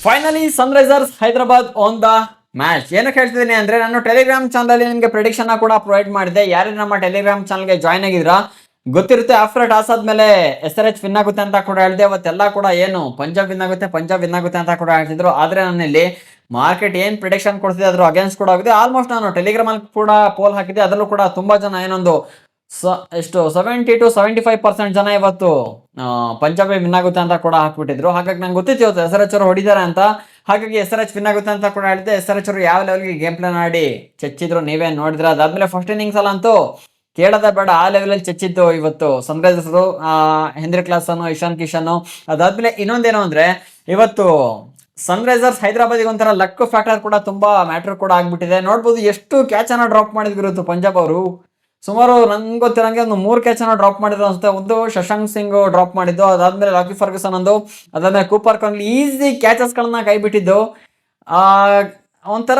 Finally Sunrisers Hyderabad on the match. ಏನಕ್ಕೆ ಹೇಳ್ತಿದ್ದೀನಿ ಅಂದ್ರೆ, ನಾನು ಟೆಲಿಗ್ರಾಮ್ ಚಾನಲ್ ನಿಮಗೆ ಪ್ರೆಡಿಕ್ಷನ್ ಕೂಡ ಪ್ರೊವೈಡ್ ಮಾಡಿದೆ. ಯಾರು ನಮ್ಮ ಟೆಲಿಗ್ರಾಮ್ ಚಾನಲ್ಗೆ ಜಾಯ್ನ್ ಆಗಿದ್ರಾ ಗೊತ್ತಿರುತ್ತೆ. ಆಫ್ಟರ್ ಟಾಸ್ ಆದ್ಮೇಲೆ SRH ವಿನ್ ಆಗುತ್ತೆ ಅಂತ ಕೂಡ ಹೇಳಿದೆ. ಅವತ್ತೆಲ್ಲ ಕೂಡ ಏನು ಪಂಜಾಬ್ ವಿನ್ ಆಗುತ್ತೆ ಅಂತ ಕೂಡ ಹೇಳ್ತಿದ್ರು. ಆದ್ರೆ ನಾನು ಇಲ್ಲಿ ಮಾರ್ಕೆಟ್ ಏನ್ ಪ್ರಿಡಿಕ್ಷನ್ ಕೊಡ್ತಿದೆ ಅದ್ರ ಅಗೇನ್ಸ್ಟ್ ಕೂಡ ಆಗಿದೆ. ಆಲ್ಮೋಸ್ಟ್ ನಾನು ಟೆಲಿಗ್ರಾಮ್ ಅಲ್ಲಿ ಕೂಡ ಪೋಲ್ ಹಾಕಿದ್ದೆ. ಅದರಲ್ಲೂ ಕೂಡ ತುಂಬಾ ಜನ ಏನೊಂದು ಎಷ್ಟು 70 to 75% ಜನ ಇವತ್ತು ಪಂಜಾಬ್ ವಿನ್ ಆಗುತ್ತೆ ಅಂತ ಕೂಡ ಹಾಕ್ಬಿಟ್ಟಿದ್ರು. ಹಾಗಾಗಿ ನಂಗೆ ಗೊತ್ತಿತ್ತು ಇವತ್ತು SRH ಅವರು ಹೊಡಿತಾರೆ ಅಂತ. ಹಾಗಾಗಿ SRH ವಿನ್ ಆಗುತ್ತೆ ಅಂತ ಕೂಡ ಹೇಳಿದೆ. SRH ಅವರು ಯಾವ ಲೆವೆಲ್ಗೆ ಗೇಮ್ ಪ್ಲಾನ್ ಆಡಿ ಚಚ್ಚಿದ್ರು ನೀವೇ ನೋಡಿದ್ರೆ. ಅದಾದ್ಮೇಲೆ ಫಸ್ಟ್ ಇನ್ನಿಂಗ್ಸ್ ಅಲ್ಲಂತೂ ಕೇಳದ ಬೇಡ, ಆ ಲೆವೆಲ್ ಅಲ್ಲಿ ಚಚ್ಚಿದ್ದು ಇವತ್ತು Sunrisers. Henry Klaasen, Ishan Kishan. ಅದಾದ್ಮೇಲೆ ಇನ್ನೊಂದೇನು ಅಂದ್ರೆ, ಇವತ್ತು ಸನ್ರೈಸರ್ಸ್ ಹೈದರಾಬಾದಿಗೆ ಒಂಥರ ಲಕ್ ಫ್ಯಾಕ್ಟರ್ ಕೂಡ ತುಂಬಾ ಮ್ಯಾಟರ್ ಕೂಡ ಆಗ್ಬಿಟ್ಟಿದೆ. ನೋಡ್ಬೋದು ಎಷ್ಟು ಕ್ಯಾಚ್ ಅನ್ನ ಡ್ರಾಪ್ ಮಾಡಿದ್ರು ಇವತ್ತು ಪಂಜಾಬ್ ಅವರು. ಸುಮಾರು ನನ್ಗೆ ಗೊತ್ತಿರಂಗೆ ಒಂದು 3 ಕ್ಯಾಚ್ ಅನ್ನ ಡ್ರಾಪ್ ಮಾಡಿದ್ರು ಅನ್ಸುತ್ತೆ. ಒಂದು ಶಶಾಂಕ್ ಸಿಂಗ್ ಡ್ರಾಪ್ ಮಾಡಿದ್ದು, ಅದಾದ್ಮೇಲೆ ಲಾಕಿ ಫರ್ಗೂಸನ್ ಒಂದು, ಅದಾದ್ಮೇಲೆ ಕೂಪರ್ ಕಾನ್ಲಿ ಈಸಿ ಕ್ಯಾಚಸ್ ಗಳನ್ನ ಕೈ ಬಿಟ್ಟಿದ್ದು. ಆ ಒಂಥರ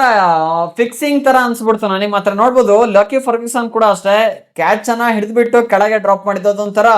ಫಿಕ್ಸಿಂಗ್ ತರ ಅನ್ಸ್ಬಿಡ್ತು ನನಗೆ ಮಾತ್ರ. ನೋಡ್ಬೋದು ಲಕ್ಕಿ ಫರ್ಗ್ಯೂಸನ್ ಕೂಡ ಅಷ್ಟೇ ಕ್ಯಾಚ್ ಅನ್ನ ಹಿಡಿದ್ಬಿಟ್ಟು ಕೆಳಗೆ ಡ್ರಾಪ್ ಮಾಡಿದ್ದು. ಅದೊಂಥರ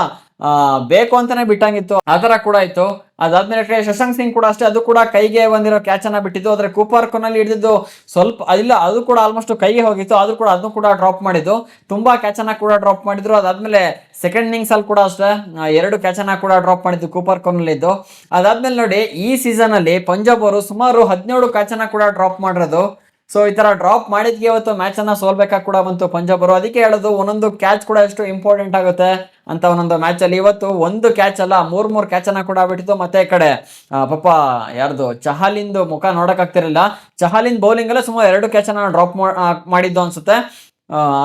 ಬೇಕು ಅಂತಾನೆ ಬಿಟ್ಟಂಗಿತ್ತು, ಆ ತರ ಕೂಡ ಇತ್ತು. ಅದಾದ್ಮೇಲೆ ಶಶಾಂಕ್ ಸಿಂಗ್ ಕೂಡ ಅಷ್ಟೇ, ಅದು ಕೂಡ ಕೈಗೆ ಬಂದಿರೋ ಕ್ಯಾಚ್ ಅನ್ನ ಬಿಟ್ಟಿದ್ದು. ಆದ್ರೆ ಕೂಪರ್ ಕೊನಲ್ಲಿ ಹಿಡಿದಿದ್ದು ಸ್ವಲ್ಪ ಇಲ್ಲ, ಅದು ಕೂಡ ಆಲ್ಮೋಸ್ಟ್ ಕೈಗೆ ಹೋಗಿತ್ತು. ಆದ್ರೂ ಕೂಡ ಅದನ್ನು ಕೂಡ ಡ್ರಾಪ್ ಮಾಡಿದ್ದು. ತುಂಬಾ ಕ್ಯಾಚ್ ಅನ್ನ ಕೂಡ ಡ್ರಾಪ್ ಮಾಡಿದ್ರು. ಅದಾದ್ಮೇಲೆ ಸೆಕೆಂಡ್ ಇನ್ನಿಂಗ್ಸ್ ಅಲ್ಲಿ ಕೂಡ ಅಷ್ಟೇ 2 ಕ್ಯಾಚ್ ಅನ್ನ ಕೂಡ ಡ್ರಾಪ್ ಮಾಡಿದ್ದು ಕೂಪರ್ ಕೊನಲ್ಲಿ ಇದ್ದು. ಅದಾದ್ಮೇಲೆ ನೋಡಿ, ಈ ಸೀಸನ್ ಅಲ್ಲಿ ಪಂಜಾಬ್ ಅವರು ಸುಮಾರು 17 ಕ್ಯಾಚ್ ಅನ್ನ ಕೂಡ ಡ್ರಾಪ್ ಮಾಡಿರೋದು. ಸೊ ಈ ತರ ಡ್ರಾಪ್ ಮಾಡಿದ್ಗೆ ಇವತ್ತು ಮ್ಯಾಚ್ ಅನ್ನ ಸೋಲ್ಬೇಕಾಗಿ ಕೂಡ ಬಂತು ಪಂಜಾಬ್ ಅವರು. ಅದಕ್ಕೆ ಹೇಳೋದು ಒಂದೊಂದು ಕ್ಯಾಚ್ ಕೂಡ ಎಷ್ಟು ಇಂಪಾರ್ಟೆಂಟ್ ಆಗುತ್ತೆ ಅಂತ ಒಂದೊಂದು ಮ್ಯಾಚ್ ಅಲ್ಲಿ. ಇವತ್ತು ಒಂದು ಕ್ಯಾಚ್ ಅಲ್ಲ, 3 ಕ್ಯಾಚ್ ಅನ್ನ ಕೂಡ ಬಿಟ್ಟಿತ್ತು. ಮತ್ತೆ ಈ ಕಡೆ ಪಾಪ ಯಾರ್ದು ಚಹಲಿಂದು ಮುಖ ನೋಡಕ್ ಆಗ್ತಿರಲಿಲ್ಲ. ಚಹಲಿಂದ್ ಬೌಲಿಂಗ್ ಅಲ್ಲೇ ಸುಮಾರು 2 ಕ್ಯಾಚ್ ಅನ್ನ ಡ್ರಾಪ್ ಮಾಡಿದ್ದು ಅನ್ಸುತ್ತೆ.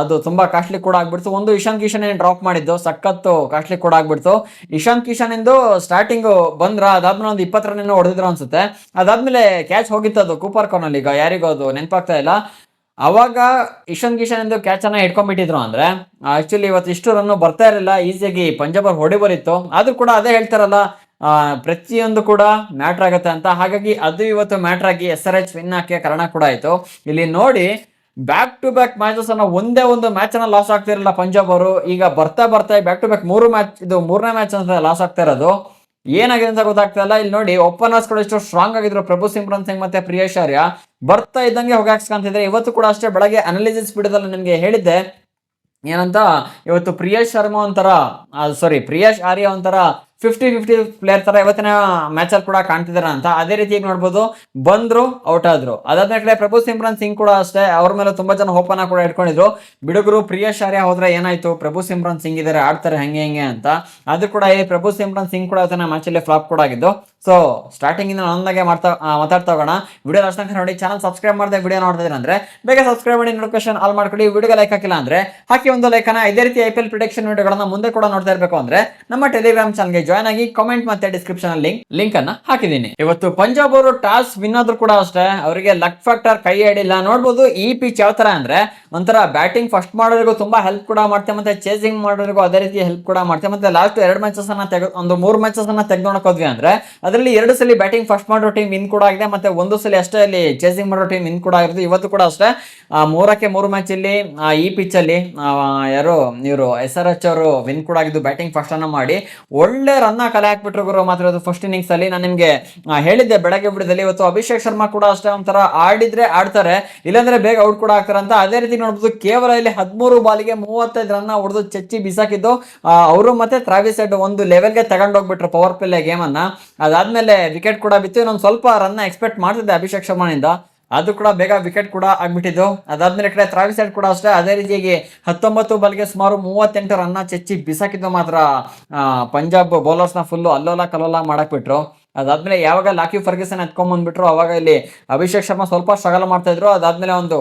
ಅದು ತುಂಬಾ ಕಾಸ್ಟ್ಲಿ ಕೂಡ ಆಗ್ಬಿಡ್ತು. ಒಂದು ಇಶಾನ್ ಕಿಶನ್ ಏನ್ ಡ್ರಾಪ್ ಮಾಡಿದ್ದು ಸಖತ್ತು ಕಾಸ್ಟ್ಲಿ ಕೂಡ ಆಗ್ಬಿಡ್ತು. ಇಶಾನ್ ಕಿಶನ್ ಎಂದು ಸ್ಟಾರ್ಟಿಂಗ್ ಬಂದ್ರ, ಅದಾದ್ಮೇಲೆ ಒಂದು 20 ರನ್ ಹೊಡೆದಿದ್ರು ಅನ್ಸುತ್ತೆ. ಅದಾದ್ಮೇಲೆ ಕ್ಯಾಚ್ ಹೋಗಿತ್ತು ಅದು ಕೂಪರ್ ಕಾರ್ನಲ್ಲಿ. ಈಗ ಯಾರಿಗೂ ಅದು ನೆನಪಾಗ್ತಾ ಇಲ್ಲ. ಅವಾಗ ಇಶಾನ್ ಕಿಶನ್ ಎಂದು ಕ್ಯಾಚ್ ಅನ್ನ ಹಿಡ್ಕೊಂಡ್ಬಿಟ್ಟಿದ್ರು ಅಂದ್ರೆ ಆಕ್ಚುಲಿ ಇವತ್ತು ಇಷ್ಟು ರನ್ ಬರ್ತಾ ಇರಲಿಲ್ಲ. ಈಸಿಯಾಗಿ ಪಂಜಾಬ್ ಅವ್ರು ಹೊಡಿಬರಿತ್ತು. ಆದ್ರೂ ಕೂಡ ಅದೇ ಹೇಳ್ತಾರಲ್ಲ, ಪ್ರತಿಯೊಂದು ಕೂಡ ಮ್ಯಾಟ್ರ್ ಆಗುತ್ತೆ ಅಂತ. ಹಾಗಾಗಿ ಅದು ಇವತ್ತು ಮ್ಯಾಟ್ರ್ ಆಗಿ SRH ವಿನ್ ಹಾಕಿ ಕಾರಣ ಕೂಡ ಆಯ್ತು. ಇಲ್ಲಿ ನೋಡಿ, ಬ್ಯಾಕ್ ಟು ಬ್ಯಾಕ್ ಮ್ಯಾಚಸ್ ಅನ್ನ ಒಂದೇ ಒಂದು ಮ್ಯಾಚ್ ಅನ್ನ ಲಾಸ್ ಆಗ್ತಿರಲಿಲ್ಲ ಪಂಜಾಬ್ ಅವರು. ಈಗ ಬರ್ತಾ ಬ್ಯಾಕ್ ಟು ಬ್ಯಾಕ್ 3 ಮ್ಯಾಚ್, ಇದು 3ನೇ ಮ್ಯಾಚ್ ಅಂತ ಲಾಸ್ ಆಗ್ತಾ ಇರೋದು. ಏನಾಗಿದೆ ಅಂತ ಗೊತ್ತಾಗ್ತಾ ಇಲ್ಲ. ಇಲ್ಲಿ ನೋಡಿ, ಓಪನರ್ಸ್ ಗಳು ಎಷ್ಟು ಸ್ಟ್ರಾಂಗ್ ಆಗಿದ್ರು, ಪ್ರಭು ಸಿಮ್ರನ್ ಸಿಂಗ್ ಮತ್ತೆ ಪ್ರಿಯೇಶ್ ಆರ್ಯ ಬರ್ತಾ ಇದ್ದಂಗೆ ಹೋಗಾಕ್ಸ್ಕೊಂತಿದ್ರೆ. ಇವತ್ತು ಕೂಡ ಅಷ್ಟೇ, ಬೆಳಗ್ಗೆ ಅನಾಲಿಸಿಸ್ ಬಿಡೋದಲ್ಲಿ ನಿಮ್ಗೆ ಹೇಳಿದ್ದೆ ಏನಂತ, ಇವತ್ತು ಪ್ರಿಯೇಶ್ ಆರ್ಯ ಒಂಥರ 50-50 ಪ್ಲೇಯರ್ ತರ ಇವತ್ತಿನ ಮ್ಯಾಚ್ ಅಲ್ಲಿ ಕೂಡ ಕಾಣ್ತಿದಾರ ಅಂತ. ಅದೇ ರೀತಿ ನೋಡ್ಬೋದು, ಬಂದ್ರು ಔಟ್ ಆದ್ರು. ಅದಾದ್ಮೇಲೆ ಪ್ರಭು ಸಿಮ್ರನ್ ಸಿಂಗ್ ಕೂಡ ಅಷ್ಟೇ, ಅವ್ರ ಮೇಲೆ ತುಂಬಾ ಜನ ಹೋಪ್ ಅನ್ನ ಕೂಡ ಇಟ್ಕೊಂಡಿದ್ರು. ಬಿಡುಗರು ಪ್ರಿಯೇಶ್ ಆರ್ಯ ಹೋದ್ರೆ ಏನಾಯ್ತು, ಪ್ರಭು ಸಿಮ್ರನ್ ಸಿಂಗ್ ಇದಾರೆ, ಆಡ್ತಾರೆ ಹೆಂಗೆ ಅಂತ. ಅದು ಕೂಡ ಈ ಪ್ರಭು ಸಿಮ್ರನ್ ಸಿಂಗ್ ಕೂಡ ಇವತ್ತಿನ ಮ್ಯಾಚ್ ಅಲ್ಲಿ ಫ್ಲಾಪ್ ಕೂಡ ಆಗಿದ್ದು. ಸೊ ಸ್ಟಾರ್ಟಿಂಗ್ ಇಂದ ನನ್ನದಾಗೆ ಮಾತಾಡ್ತಾ ಹೋಗೋಣ. ವಿಡಿಯೋ ಲಾಸ್ಟ್ ತನಕ ನೋಡಿ. ಚಾನಲ್ ಸಬ್ಸ್ಕ್ರೈಬ್ ಮಾಡದೆ ವಿಡಿಯೋ ನೋಡ್ತಿದ್ರೆ ಅಂದ್ರೆ ಬೇಗ ಸಬ್ಸ್ಕ್ರೈಬ್ ಮಾಡಿ, ನೋಟಿಫಿಕೇಶನ್ ಆಲ್ ಮಾಡ್ಕೊಳ್ಳಿ. ವಿಡಿಯೋಗೆ ಲೈಕ್ ಹಾಕಿಲ್ಲ ಅಂದ್ರೆ ಹಾಕಿ ಒಂದು ಲೈಕ್ ಅನ್ನ. ಇದೇ ರೀತಿ IPL ಪ್ರಿಡಿಕ್ಷನ್ ವಿಡಿಯೋಗಳನ್ನ ಮುಂದೆ ಕೂಡ ನೋಡ್ತಾ ಇರಬೇಕು ಅಂದ್ರೆ ನಮ್ಮ ಟೆಲಿಗ್ರಾಮ್ ಚಾನಲ್ಗೆ ಜಾಯ್ನ್ ಆಗಿ. ಕಾಮೆಂಟ್ ಮತ್ತೆ ಡಿಸ್ಕ್ರಿಪ್ಷನ್ ಅಲ್ಲಿ ಲಿಂಕ್ ಅನ್ನ ಹಾಕಿದ್ದೀನಿ. ಇವತ್ತು ಪಂಜಾಬ್ ಅವರು ಟಾಸ್ ವಿನ್ ಆದ್ರೂ ಕೂಡ ಅಷ್ಟೇ, ಅವರಿಗೆ ಲಕ್ ಫ್ಯಾಕ್ಟರ್ ಕೈ ಹಿಡಿಲ್ಲ. ನೋಡ್ಬೋದು ಈ ಪಿಚ್ ಯಾವ ತರ ಅಂದ್ರೆ, ಒಂಥರ ಬ್ಯಾಟಿಂಗ್ ಫಸ್ಟ್ ಮಾಡೋರಿಗೂ ತುಂಬಾ ಹೆಲ್ಪ್ ಕೂಡ ಮಾಡ್ತೇವೆ, ಮತ್ತೆ ಚೇಸಿಂಗ್ ಮಾಡೋರಿಗೂ ಅದೇ ರೀತಿ ಹೆಲ್ಪ್ ಕೂಡ ಮಾಡ್ತೇವೆ. ಮತ್ತೆ ಲಾಸ್ಟ್ 2 ಮ್ಯಾಚಸ್ ಅನ್ನ ಒಂದು 3 ಮ್ಯಾಚಸ್ ಅನ್ನ ತೆಗೆದುಕೊಂಡೋಕ್ ಹೋದ್ವಿ ಅಂದ್ರೆ ಅದರಲ್ಲಿ 2 ಸಲ ಬ್ಯಾಟಿಂಗ್ ಫಸ್ಟ್ ಮಾಡೋ ಟೀಮ್ ವಿನ್ ಕೂಡ ಆಗಿದೆ, ಮತ್ತೆ 1 ಸಲ ಅಷ್ಟೇ ಅಲ್ಲಿ ಚೇಸಿಂಗ್ ಮಾಡೋ ಟೀಮ್ ವಿನ್ ಕೂಡ ಆಗಿರೋದು. ಇವತ್ತು ಕೂಡ ಅಷ್ಟೇ 3ಕ್ಕೆ 3 ಮ್ಯಾಚ್ ಇಲ್ಲಿ ಈ ಪಿಚ್ ಅಲ್ಲಿ ಯಾರು ಇವರು SRH ಅವರು ವಿನ್ ಕೂಡ ಆಗಿದ್ದು. ಬ್ಯಾಟಿಂಗ್ ಫಸ್ಟ್ ಅನ್ನ ಮಾಡಿ ಒಳ್ಳೆ ರನ್ ಕಲೆ ಹಾಕ್ಬಿಟ್ರು ಗುರು ಮಾತ್ರ ಫಸ್ಟ್ ಇನ್ನಿಂಗ್ಸ್ ಅಲ್ಲಿ. ನಾನು ನಿಮ್ಗೆ ಹೇಳಿದ್ದೆ ಬೆಳಗ್ಗೆ ಬಿಡದಲ್ಲಿ, ಇವತ್ತು ಅಭಿಷೇಕ್ ಶರ್ಮಾ ಕೂಡ ಅಷ್ಟೇ ಒಂಥರ ಆಡಿದ್ರೆ ಆಡ್ತಾರೆ, ಇಲ್ಲಾಂದ್ರೆ ಬೇಗ ಔಟ್ ಕೂಡ ಆಗ್ತಾರೆ ಅಂತ. ಅದೇ ರೀತಿ ನೋಡ್ಬೋದು, ಕೇವಲ ಇಲ್ಲಿ 13 ಬಾಲಿಗೆ 35 ರನ್ ಹೊಡೆದು ಚಚ್ಚಿ ಬಿಸಾಕಿದ್ದು ಅವರು. ಮತ್ತೆ ಟ್ರಾವಿಸ್ ಹೆಡ್ ಒಂದು ಲೆವೆಲ್ಗೆ ತಗೊಂಡೋಗ್ಬಿಟ್ರು ಪವರ್ ಪ್ಲೇ ಗೇಮ್ ಅನ್ನ. ಅದಾದ್ಮೇಲೆ ವಿಕೆಟ್ ಕೂಡ ಬಿತ್ತು. ಇನ್ನೊಂದು ಸ್ವಲ್ಪ ರನ್ ಎಕ್ಸ್ಪೆಕ್ಟ್ ಮಾಡ್ತಿದ್ದೆ ಅಭಿಷೇಕ್ ಶರ್ಮಾನಿಂದ, ಅದು ಕೂಡ ಬೇಗ ವಿಕೆಟ್ ಕೂಡ ಆಗ್ಬಿಟ್ಟಿದ್ದು. ಅದಾದ್ಮೇಲೆ ಕಡೆ ಟ್ರಾವಿಸ್ ಹೆಡ್ ಕೂಡ ಅಷ್ಟೇ ಅದೇ ರೀತಿಯಾಗಿ 19 ಬಾಲ್ಗೆ ಸುಮಾರು 38 ರನ್ನ ಚೆಚ್ಚಿ ಬಿಸಾಕಿದ್ದು ಮಾತ್ರ ಪಂಜಾಬ್ ಬೌಲರ್ಸ್ ನ ಫುಲ್ಲು ಅಲ್ಲೋಲ ಕಲ್ಲೋಲ ಮಾಡಕ್ ಬಿಟ್ರು. ಅದಾದ್ಮೇಲೆ ಯಾವಾಗ ಲಾಕಿ ಫರ್ಗ್ಯೂಸನ್ ಎತ್ಕೊಂಡ್ ಬಂದ್ಬಿಟ್ರು, ಅವಾಗ ಇಲ್ಲಿ ಅಭಿಷೇಕ್ ಶರ್ಮಾ ಸ್ವಲ್ಪ ಸ್ಟ್ರಗಲ್ ಮಾಡ್ತಾ ಇದ್ರು. ಅದಾದ್ಮೇಲೆ ಒಂದು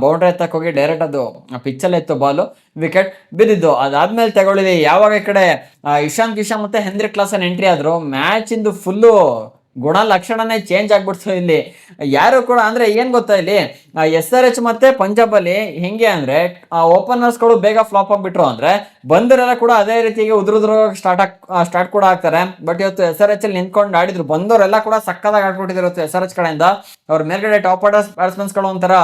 ಬೌಂಡ್ರಿ ಎತ್ತಕ್ಕೆ ಹೋಗಿ ಡೈರೆಕ್ಟ್ ಅದು ಪಿಚ್ಚಲ್ಲೇ ಇತ್ತು ಬಾಲು, ವಿಕೆಟ್ ಬಿದ್ದಿದ್ದು. ಅದಾದ್ಮೇಲೆ ತಗೊಳ್ಳಿದೆ ಯಾವಾಗ ಈ ಕಡೆ ಇಶಾನ್ ಕಿಶನ್ ಮತ್ತೆ ಹೆನ್ರಿ ಕ್ಲಾಸನ್ ಎಂಟ್ರಿ ಆದ್ರು, ಮ್ಯಾಚ್ ಇಂದು ಫುಲ್ಲು ಗುಣ ಲಕ್ಷಣನೇ ಚೇಂಜ್ ಆಗ್ಬಿಡ್ತು ಇಲ್ಲಿ. ಯಾರು ಕೂಡ ಅಂದ್ರೆ ಏನ್ ಗೊತ್ತಾ, ಇಲ್ಲಿ SRH ಮತ್ತೆ ಪಂಜಾಬ್ ಅಲ್ಲಿ ಹೆಂಗೆ ಅಂದ್ರೆ ಓಪನರ್ಸ್ ಗಳು ಬೇಗ ಫ್ಲಾಪ್ ಆಗ್ಬಿಟ್ರು ಅಂದ್ರೆ ಬಂದವರೆಲ್ಲ ಕೂಡ ಅದೇ ರೀತಿಗೆ ಉದುರುದ್ರು ಸ್ಟಾರ್ಟ್ ಕೂಡ ಆಗ್ತಾರೆ. ಬಟ್ ಇವತ್ತು SRH ಅಲ್ಲಿ ನಿಂತ್ಕೊಂಡು ಆಡಿದ್ರು, ಬಂದವರೆಲ್ಲ ಕೂಡ ಸಕ್ಕದಾಗಿ ಆಡ್ಬಿಟ್ಟಿದ್ರು ಇವತ್ತು SRH ಕಡೆಯಿಂದ. ಅವ್ರ ಮೇಲ್ಗಡೆ ಟಾಪ್ ಆರ್ಡರ್ ಬ್ಯಾಟ್ಸ್ಮನ್ಸ್ ಗಳು ಒಂಥರ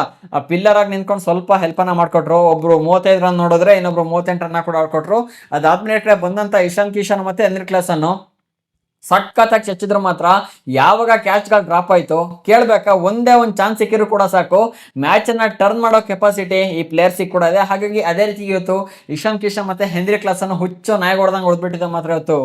ಪಿಲ್ಲರ್ ಆಗಿ ನಿಂತ್ಕೊಂಡು ಸ್ವಲ್ಪ ಹೆಲ್ಪ್ ಅನ್ನ ಮಾಡ್ಕೊಟ್ರು. ಒಬ್ರು 35 ರನ್ ನೋಡಿದ್ರೆ ಇನ್ನೊಬ್ರು 38 ರನ್ ಕೂಡ ಆಡ್ಕೊಟ್ರು. ಅದಾದ್ಮೇಲೆ ಬಂದಂತ ಇಶಾನ್ ಕಿಶನ್ ಮತ್ತೆ ಹೆನ್ರಿ ಕ್ಲಾಸನ್ ಸಖತ್ತಾಗಿ ಚಚ್ಚಿದ್ರು ಮಾತ್ರ. ಯಾವಾಗ ಕ್ಯಾಚ್ಗಳು ಡ್ರಾಪ್ ಆಯ್ತು ಕೇಳ್ಬೇಕಾ, ಒಂದೇ ಒಂದು ಚಾನ್ಸ್ ಸಿಕ್ಕಿದ್ರು ಕೂಡ ಸಾಕು ಮ್ಯಾಚ್ ಅನ್ನ ಟರ್ನ್ ಮಾಡೋ ಕೆಪಾಸಿಟಿ ಈ ಪ್ಲೇಯರ್ಸ್ ಕೂಡ ಇದೆ. ಹಾಗಾಗಿ ಅದೇ ರೀತಿ ಇವತ್ತು ಇಶಾನ್ ಕಿಶನ್ ಮತ್ತೆ ಹೆನ್ರಿ ಕ್ಲಾಸ್ ಅನ್ನು ಹುಚ್ಚು ನಾಯಿ ಹೊಡೆದಂಗೆ ಹೊಡೆದ್ಬಿಟ್ಟಿದೆ ಮಾತ್ರ ಇವತ್ತು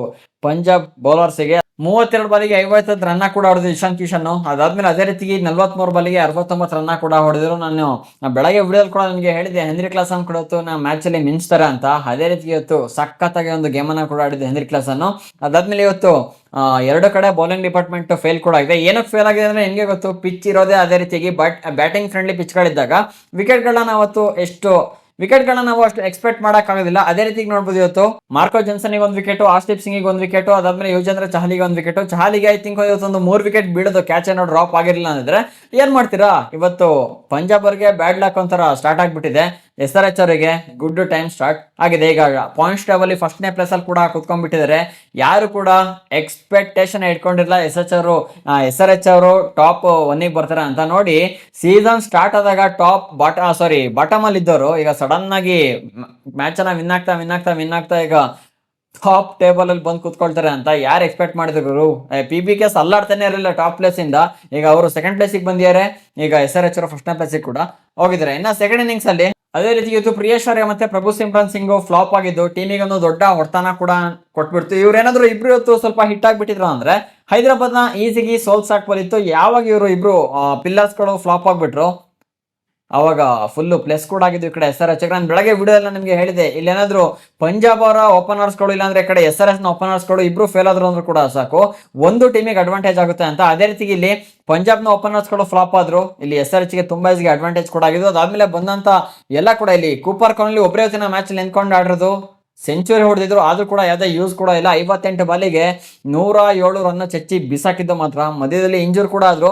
ಪಂಜಾಬ್ ಬೌಲರ್ಸ್ಗೆ. 32 ಬಾಲಿಗೆ 50 ರನ್ನ ಕೂಡ ಹೊಡೆದು ಇಶಾನ್ ಕಿಶನ್. ಅದಾದ್ಮೇಲೆ ಅದೇ ರೀತಿ 43 ಬಾಲಿಗೆ 69 ರನ್ನ ಕೂಡ ಹೊಡೆದ್ರು. ನಾನು ಬೆಳಗ್ಗೆ ವಿಡಿಯೋದಲ್ಲಿ ಕೂಡ ನಿಮಗೆ ಹೇಳಿದೆ ಹೆನ್ರಿ ಕ್ಲಾಸ್ ಅನ್ನು ಕೂಡ ನಾ ಮ್ಯಾಚ್ ಅಲ್ಲಿ ಮಿಂಚ್ತಾರೆ ಅಂತ. ಅದೇ ರೀತಿ ಇವತ್ತು ಸಖತ್ತಾಗಿ ಒಂದು ಗೇಮ್ ಅನ್ನ ಕೂಡ ಆಡಿದೆ ಹೆನ್ರಿ ಕ್ಲಾಸ್ ಅನ್ನು. ಅದಾದ್ಮೇಲೆ ಇವತ್ತು ಎರಡು ಕಡೆ ಬೌಲಿಂಗ್ ಡಿಪಾರ್ಟ್ಮೆಂಟ್ ಫೇಲ್ ಕೂಡ ಆಗಿದೆ. ಏನಕ್ಕೆ ಫೇಲ್ ಆಗಿದೆ ಅಂದ್ರೆ ನಿಮಗೆ ಗೊತ್ತು, ಪಿಚ್ ಇರೋದೇ ಅದೇ ರೀತಿಯಾಗಿ, ಬಟ್ ಬ್ಯಾಟಿಂಗ್ ಫ್ರೆಂಡ್ಲಿ ಪಿಚ್ಗಳಿದ್ದಾಗ ವಿಕೆಟ್ಗಳನ್ನ ನಾವು ಅಷ್ಟು ಎಕ್ಸ್ಪೆಕ್ಟ್ ಮಾಡೋಕ್ಕಾಗೋದಿಲ್ಲ. ಅದೇ ರೀತಿ ನೋಡ್ಬೋದು ಇವತ್ತು ಮಾರ್ಕೋ ಜನ್ಸನ್ಗೆ ಒಂದು ವಿಕೆಟ್, ಆರ್ಸ್ದೀಪ್ ಸಿಂಗಿಗೆ ಒಂದು ವಿಕೆಟ್, ಅದಾದ್ಮೇಲೆ ಯುಜೇಂದ್ರ ಚಹಲಿಗೆ ಒಂದು ವಿಕೆಟ್. ಚಹಲಿಗೆ ಐ ಥಿಂಕ್ ಇವತ್ತೊಂದು 3 ವಿಕೆಟ್ ಬೀಳೋದು, ಕ್ಯಾಚ್ ಏನೋ ಡ್ರಾಪ್ ಆಗಿರಲಿಲ್ಲ ಅಂದ್ರೆ ಏನ್ ಮಾಡ್ತೀರಾ. ಇವತ್ತು ಪಂಜಾಬ್ ಅವರಿಗೆ ಬ್ಯಾಡ್ ಲಕ್ ಒಂಥರ ಸ್ಟಾರ್ಟ್ ಆಗ್ಬಿಟ್ಟಿದೆ. SRH ಅವರಿಗೆ ಗುಡ್ ಟೈಮ್ ಸ್ಟಾರ್ಟ್ ಆಗಿದೆ. ಈಗ ಪಾಯಿಂಟ್ಸ್ ಟೇಬಲ್ ಫಸ್ಟ್ನೇ ಪ್ಲೇಸ್ ಅಲ್ಲಿ ಕೂಡ ಕುತ್ಕೊಂಡ್ಬಿಟ್ಟಿದ್ದಾರೆ. ಯಾರು ಕೂಡ ಎಕ್ಸ್ಪೆಕ್ಟೇಷನ್ ಇಟ್ಕೊಂಡಿರಲ್ಲ SRH ಅವರು ಟಾಪ್ 1ಗೆ ಬರ್ತಾರೆ ಅಂತ. ನೋಡಿ, ಸೀಸನ್ ಸ್ಟಾರ್ಟ್ ಆದಾಗ ಬಾಟಮ್ ಅಲ್ಲಿ ಇದ್ದವರು ಈಗ ಸಡನ್ ಆಗಿ ಮ್ಯಾಚ್ ಅನ್ನ ವಿನ್ ಆಗ್ತಾ ಈಗ ಟಾಪ್ ಟೇಬಲ್ ಅಲ್ಲಿ ಬಂದು ಕೂತ್ಕೊಳ್ತಾರೆ ಅಂತ ಯಾರು ಎಕ್ಸ್ಪೆಕ್ಟ್ ಮಾಡಿದ್ರು. PBKs ಅಲ್ಲಾಡ್ತಾನೆ ಇರಲಿಲ್ಲ ಟಾಪ್ ಪ್ಲೇಸ್ ಇಂದ. ಈಗ ಅವರು ಸೆಕೆಂಡ್ ಪ್ಲೇಸಿಗೆ ಬಂದಿದ್ದಾರೆ. ಈಗ SRH ಅವರು ಫಸ್ಟ್ನೇ ಪ್ಲೇಸಿಗೆ ಕೂಡ ಹೋಗಿದ್ದಾರೆ. ಇನ್ನ ಸೆಕೆಂಡ್ ಇನ್ನಿಂಗ್ಸ್ ಅಲ್ಲಿ ಅದೇ ರೀತಿ ಇವತ್ತು ಪ್ರಿಯೇಶ್ ಆರ್ಯ ಮತ್ತೆ ಪ್ರಭು ಸಿಮ್ರನ್ ಸಿಂಗ್ ಫ್ಲಾಪ್ ಆಗಿದ್ದು ಟೀಮಿಗೆ ಒಂದು ದೊಡ್ಡ ಹೊಡೆತನ ಕೂಡ ಕೊಟ್ಬಿಡ್ತು. ಇವ್ರೇನಾದ್ರು ಇಬ್ರು ಇವತ್ತು ಸ್ವಲ್ಪ ಹಿಟ್ ಆಗ್ಬಿಟ್ಟಿದ್ರು ಅಂದ್ರೆ ಹೈದರಾಬಾದ್ ನ ಈಸಿಗೆ ಸೋಲ್ಸಾಕ್ಬೋದಿತ್ತು. ಯಾವಾಗ ಇವರು ಇಬ್ರು ಪಿಲ್ಲರ್ಸ್ ಗಳು ಫ್ಲಾಪ್ ಆಗ್ಬಿಟ್ರು ಅವಾಗ ಫುಲ್ ಪ್ಲೇಸ್ ಕೂಡ ಆಗಿದ್ದು ಈ ಕಡೆ SRH. ನಾನು ಬೆಳಗ್ಗೆ ವಿಡಿಯೋ ಎಲ್ಲ ನಿಮಗೆ ಹೇಳಿದೆ, ಇಲ್ಲೇನಾದ್ರು ಪಂಜಾಬ್ ಅವರ ಓಪನರ್ಸ್ಗಳು ಇಲ್ಲಾಂದ್ರೆ ಈ ಕಡೆ SRH ನ ಓಪನರ್ಸ್ಗಳು ಇಬ್ರು ಫೇಲ್ ಆದ್ರು ಅಂದ್ರೂ ಕೂಡ ಸಾಕು, ಒಂದು ಟೀಮಿಗೆ ಅಡ್ವಾಂಟೇಜ್ ಆಗುತ್ತೆ ಅಂತ. ಅದೇ ರೀತಿ ಇಲ್ಲಿ ಪಂಜಾಬ್ನ ಓಪನರ್ಸ್ಗಳು ಫ್ಲಾಪ್ ಆದ್ರು, ಇಲ್ಲಿ SRHಗೆ ತುಂಬಾ ಈಸಿಗೆ ಅಡ್ವಾಂಟೇಜ್ ಕೂಡ ಆಗಿದ್ದು. ಅದಾದ್ಮೇಲೆ ಬಂದಂತ ಎಲ್ಲ ಕೂಡ ಇಲ್ಲಿ ಕೂಪರ್ ಕೊಹ್ಲಿ ಒಬ್ಬರೇ ಹೊತ್ತಿನ ಮ್ಯಾಚ್ ಅಲ್ಲಿ ನಿಂತ್ಕೊಂಡು ಆಡಿರೋದು, ಸೆಂಚುರಿ ಹೊಡೆದಿದ್ರು ಆದ್ರೂ ಕೂಡ ಯಾವುದೇ ಯೂಸ್ ಕೂಡ ಇಲ್ಲ. 58 ಬಾಲಿಗೆ 107 ರನ್ ಚಚ್ಚಿ ಬಿಸಾಕಿದ್ದು ಮಾತ್ರ. ಮಧ್ಯದಲ್ಲಿ ಇಂಜೂರ್ ಕೂಡ ಆದ್ರು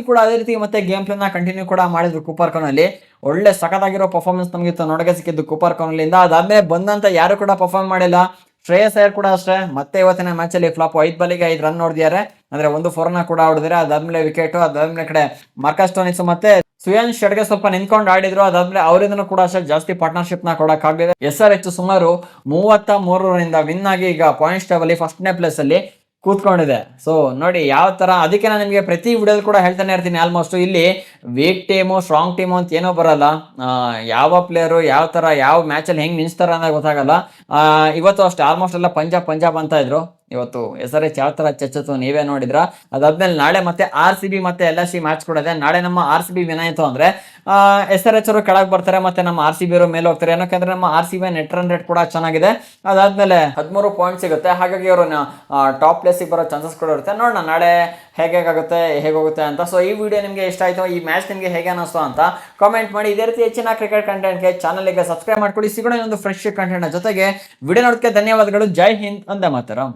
ಕೂಡ ಅದೇ ರೀತಿ ಮತ್ತೆ ಗೇಮ್ ಪ್ಲೇನ ಕಂಟಿನ್ಯೂ ಕೂಡ ಮಾಡಿದ್ರು ಕೂಪರ್ ಕೊಹ್ಲಿ. ಒಳ್ಳೆ ಸಖತ್ತಾಗಿರೋ ಪರ್ಫಾರ್ಮೆನ್ಸ್ ನಮಗೆ ನೋಡಕ್ಕೆ ಸಿಕ್ಕಿದ್ದು ಕೂಪರ್ ಕೊಹ್ಲಿಯಿಂದ. ಅದಾದ್ಮೇಲೆ ಬಂದಂತ ಯಾರು ಕೂಡ ಪರ್ಫಾರ್ಮ್ ಮಾಡಿಲ್ಲ. ಶ್ರೇಯಸ್ ಅಯ್ಯರ್ ಕೂಡ ಅಷ್ಟೇ, ಮತ್ತೆ ಇವತ್ತಿನ ಮ್ಯಾಚ್ ಅಲ್ಲಿ ಫ್ಲಾಪ್. 5 ಬಾಲಿಗೆ 5 ರನ್ ಹೊಡೆದಿದ್ದಾರೆ, ಅಂದ್ರೆ 1 4 ಕೂಡ ಹೊಡೆದಿದ್ದಾರೆ. ಅದಾದ್ಮೇಲೆ ವಿಕೆಟ್, ಅದಾದ್ಮೇಲೆ ಕಡೆ ಮಾರ್ಕಸ್ ಸ್ಟೋನಿಸ್ ಮತ್ತೆ ಸುಯಾನ್ ಶೆಡ್ಗೆ ಸ್ವಲ್ಪ ನಿಂತ್ಕೊಂಡು ಆಡಿದ್ರು. ಅದಾದ್ಮೇಲೆ ಅವರಿಂದನೂ ಕೂಡ ಅಷ್ಟೇ ಜಾಸ್ತಿ ಪಾರ್ಟ್ನರ್ಶಿಪ್ ನ ಕೊಡಕ್ಕಾಗಲಿದೆ. SRH ಸುಮಾರು 33 ರನ್ನಿಂದ ವಿನ್ ಆಗಿ ಈಗ ಪಾಯಿಂಟ್ಸ್ ಟೇಬಲ್ ಫಸ್ಟ್ನೇ ಪ್ಲೇಸ್ ಅಲ್ಲಿ ಕೂತ್ಕೊಂಡಿದೆ. ಸೊ ನೋಡಿ ಯಾವ ತರ. ಅದಕ್ಕೆ ನಾನು ನಿಮಗೆ ಪ್ರತಿ ವಿಡಿಯೋದಲ್ಲಿ ಕೂಡ ಹೇಳ್ತಾನೆ ಇರ್ತೀನಿ, ಆಲ್ಮೋಸ್ಟ್ ಇಲ್ಲಿ ವೀಕ್ ಟೀಮು ಸ್ಟ್ರಾಂಗ್ ಟೀಮು ಅಂತ ಏನೋ ಬರಲ್ಲ. ಯಾವ ಪ್ಲೇಯರು ಯಾವ ತರ ಯಾವ ಮ್ಯಾಚ್ ಅಲ್ಲಿ ಹೆಂಗ್ ಮಿಂಚ್ತಾರ ಅನ್ನೋದು ಗೊತ್ತಾಗಲ್ಲ. ಇವತ್ತು ಅಷ್ಟೇ ಆಲ್ಮೋಸ್ಟ್ ಎಲ್ಲ ಪಂಜಾಬ್ ಅಂತ ಇದ್ರು. ಇವತ್ತು SRH ಯಾವ ತರ ಚಚ್ಚತ್ತು ನೀವೇ ನೋಡಿದ್ರ. ಅದಾದ್ಮೇಲೆ ನಾಳೆ ಮತ್ತೆ RCB ಮತ್ತೆ LSC ಮ್ಯಾಚ್ ಕೂಡ ಇದೆ. ನಾಳೆ ನಮ್ಮ RCB ವಿನ್ ಆಯ್ತು ಅಂದ್ರೆ SRH ಅವರು ಕೆಳಗೆ ಬರ್ತಾರೆ, ಮತ್ತೆ ನಮ್ಮ RCB ಅವರು ಮೇಲೆ ಹೋಗ್ತಾರೆ. ಏನಕ್ಕೆ ನಮ್ಮ RCB ನೆಟ್ ರನ್ ರೇಟ್ ಕೂಡ ಚೆನ್ನಾಗಿದೆ. ಅದಾದ್ಮೇಲೆ 13 ಪಾಯಿಂಟ್ ಸಿಗುತ್ತೆ. ಹಾಗಾಗಿ ಅವರು ಟಾಪ್ ಪ್ಲೇಸಿಗೆ ಬರೋ ಚಾನ್ಸಸ್ ಕೂಡ ಇರುತ್ತೆ. ನೋಡೋಣ ನಾಳೆ ಹೇಗೋಗುತ್ತೆ ಅಂತ. ಸೊ ಈ ವಿಡಿಯೋ ನಿಮಗೆ ಇಷ್ಟ ಆಯ್ತು, ಈ ಮ್ಯಾಚ್ ನಿಮಗೆ ಹೇಗೆ ಅನ್ನಿಸ್ತು ಅಂತ ಕಾಮೆಂಟ್ ಮಾಡಿ. ಇದೇ ರೀತಿ ಹೆಚ್ಚಿನ ಕ್ರಿಕೆಟ್ ಕಂಟೆಂಟ್ಗೆ ಚಾನಲ್ಗೆ ಸಬ್ಸ್ಕ್ರೈಬ್ ಮಾಡ್ಕೊಳ್ಳಿ. ಸಿಗೋಣ ಒಂದು ಫ್ರೆಶ್ ಕಂಟೆಂಟ್ ಜೊತೆಗೆ. ವಿಡಿಯೋ ನೋಡೋದಕ್ಕೆ ಧನ್ಯವಾದಗಳು. ಜೈ ಹಿಂದ್, ವಂದೇ ಮಾತರಂ.